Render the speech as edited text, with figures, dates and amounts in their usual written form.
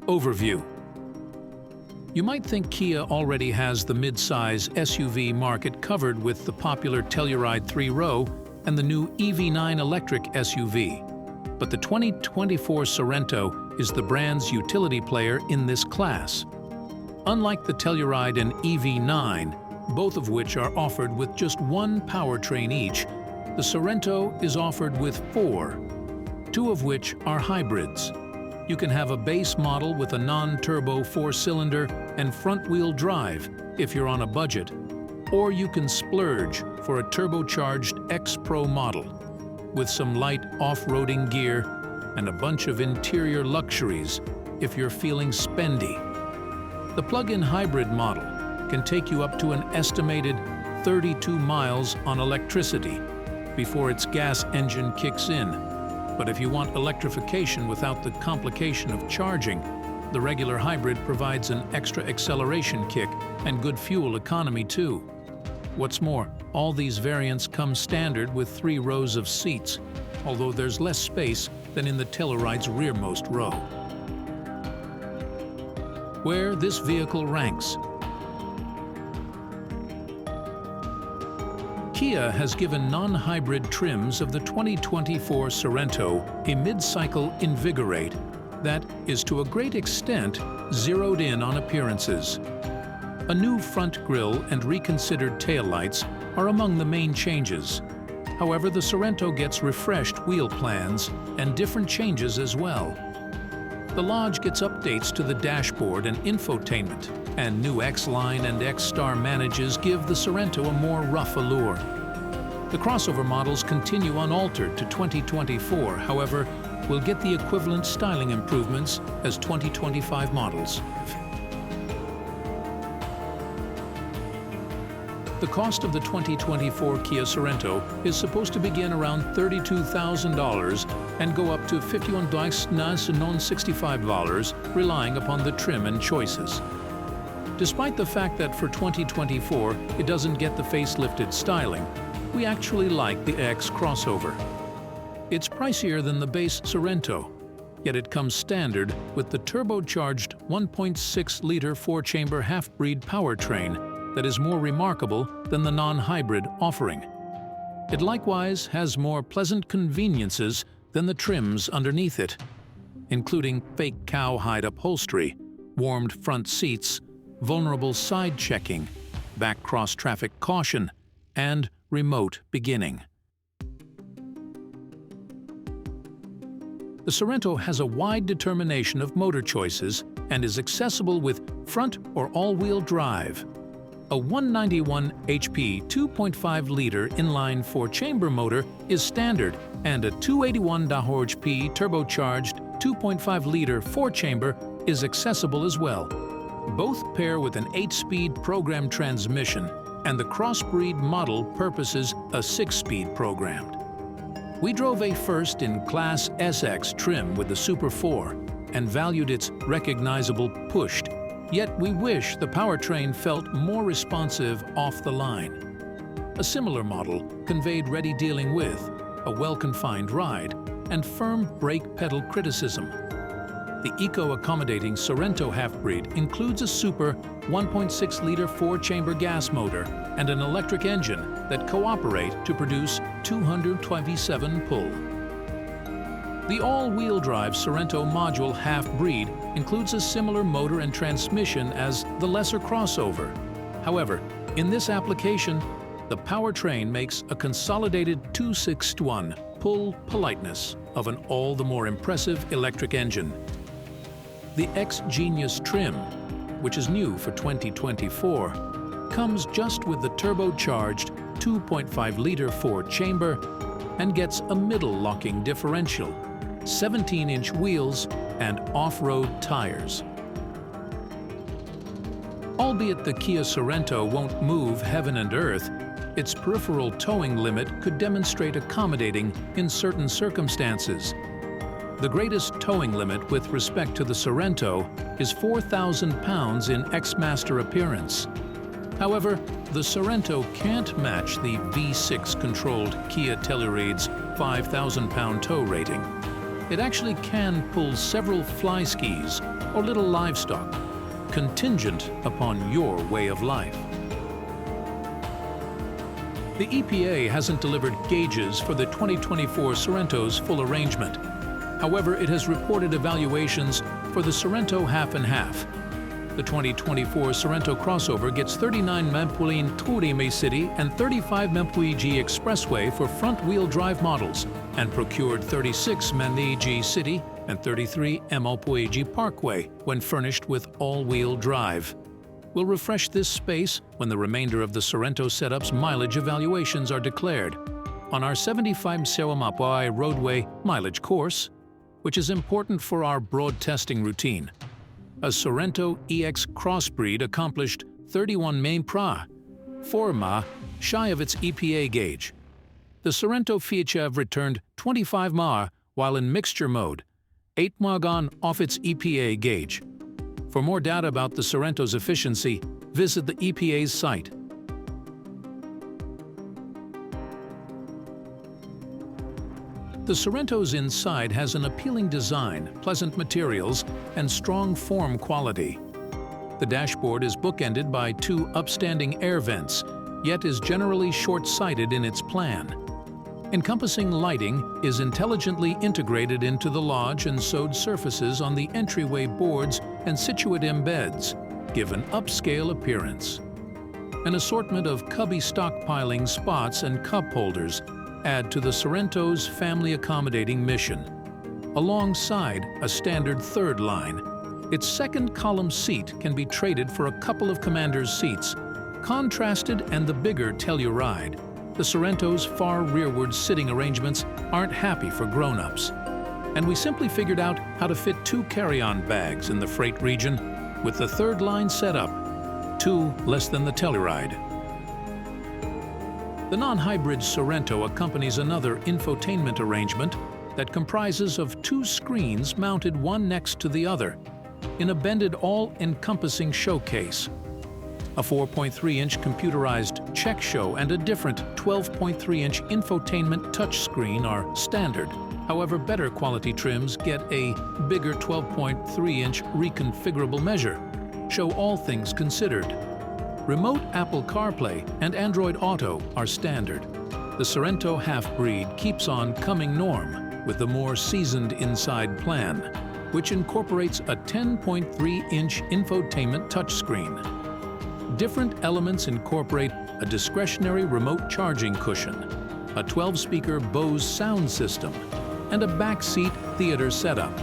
Overview. You might think Kia already has the mid-size SUV market covered with the popular Telluride 3-row and the new EV9 electric SUV. But the 2024 Sorento is the brand's utility player in this class. Unlike the Telluride and EV9, both of which are offered with just one powertrain each, the Sorento is offered with 4, 2 of which are hybrids. You can have a base model with a non-turbo 4-cylinder and front-wheel drive if you're on a budget, or you can splurge for a turbocharged X-Pro model with some light off-roading gear and a bunch of interior luxuries if you're feeling spendy. The plug-in hybrid model can take you up to an estimated 32 miles on electricity before its gas engine kicks in. But if you want electrification without the complication of charging, the regular hybrid provides an extra acceleration kick and good fuel economy too. What's more, all these variants come standard with 3 rows of seats, although there's less space than in the Telluride's rearmost row. Where this vehicle ranks. Kia has given non-hybrid trims of the 2024 Sorento a mid-cycle invigorate that is to a great extent zeroed in on appearances. A new front grille and reconsidered taillights are among the main changes. However, the Sorento gets refreshed wheel plans and different changes as well. The Lodge gets updates to the dashboard and infotainment, and new X-Line and X-Star manages give the Sorento a more rough allure. The crossover models continue unaltered to 2024, however, will get the equivalent styling improvements as 2025 models. The cost of the 2024 Kia Sorento is supposed to begin around $32,000 and go up to $51,965, relying upon the trim and choices. Despite the fact that for 2024 it doesn't get the facelifted styling, we actually like the X crossover. It's pricier than the base Sorento, yet it comes standard with the turbocharged 1.6-liter 4-chamber half-breed powertrain that is more remarkable than the non-hybrid offering. It likewise has more pleasant conveniences than the trims underneath it, including fake cowhide upholstery, warmed front seats, vulnerable side checking, back cross-traffic caution, and remote beginning. The Sorento has a wide determination of motor choices and is accessible with front or all-wheel drive. A 191 HP 2.5-liter inline 4-chamber motor is standard, and a 281 HP turbocharged 2.5-liter 4-chamber is accessible as well. Both pair with an 8-speed program transmission, and the crossbreed model purposes a 6-speed programmed. We drove a first-in-class SX trim with the Super 4 and valued its recognizable pushed, yet we wish the powertrain felt more responsive off the line. A similar model conveyed ready dealing with, a well-confined ride, and firm brake pedal criticism. The eco-accommodating Sorento half-breed includes a super 1.6-liter 4-chamber gas motor and an electric engine that cooperate to produce 227 pull. The all-wheel drive Sorento module half-breed includes a similar motor and transmission as the lesser crossover. However, in this application, the powertrain makes a consolidated 261 pull politeness of an all the more impressive electric engine. The X-Genius trim, which is new for 2024, comes just with the turbocharged 2.5-liter 4-chamber and gets a middle-locking differential, 17-inch wheels, and off-road tires. Albeit the Kia Sorento won't move heaven and earth, its peripheral towing limit could demonstrate accommodating in certain circumstances. The greatest towing limit with respect to the Sorento is 4,000 pounds in X-Master appearance. However, the Sorento can't match the V6-controlled Kia Telluride's 5,000-pound tow rating. It actually can pull several fly skis or little livestock, contingent upon your way of life. The EPA hasn't delivered gauges for the 2024 Sorento's full arrangement. However, it has reported evaluations for the Sorento half and half. The 2024 Sorento crossover gets 39 mph Turime City and 35 mph Expressway for front-wheel drive models, and procured 36 mph City and 33 mph Parkway when furnished with all-wheel drive. We'll refresh this space when the remainder of the Sorento setup's mileage evaluations are declared on our 75 Sewamapuai roadway mileage course, which is important for our broad testing routine. A Sorento EX crossbreed accomplished 31 mph, 4 ma shy of its EPA gauge. The Sorento Fiachev returned 25 ma while in mixture mode, 8 ma gone off its EPA gauge. For more data about the Sorento's efficiency, visit the EPA's site. The Sorento's inside has an appealing design, pleasant materials, and strong form quality. The dashboard is bookended by 2 upstanding air vents, yet is generally short-sighted in its plan. Encompassing lighting is intelligently integrated into the lodge and sewed surfaces on the entryway boards and situate embeds, give an upscale appearance. An assortment of cubby stockpiling spots and cup holders add to the Sorento's family-accommodating mission. Alongside a standard third line, its second column seat can be traded for a couple of commander's seats, contrasted and the bigger Telluride. The Sorento's far rearward sitting arrangements aren't happy for grown-ups, and we simply figured out how to fit 2 carry-on bags in the freight region with the third line setup, 2 less than the Telluride. The non-hybrid Sorento accompanies another infotainment arrangement that comprises of 2 screens mounted one next to the other in a bended all-encompassing showcase. A 4.3-inch computerized check show and a different 12.3-inch infotainment touchscreen are standard. However, better quality trims get a bigger 12.3-inch reconfigurable measure. Show all things considered. Remote Apple CarPlay and Android Auto are standard. The Sorento half-breed keeps on coming norm with the more seasoned inside plan, which incorporates a 10.3-inch infotainment touchscreen. Different elements incorporate a discretionary remote charging cushion, a 12-speaker Bose sound system, and a backseat theater setup.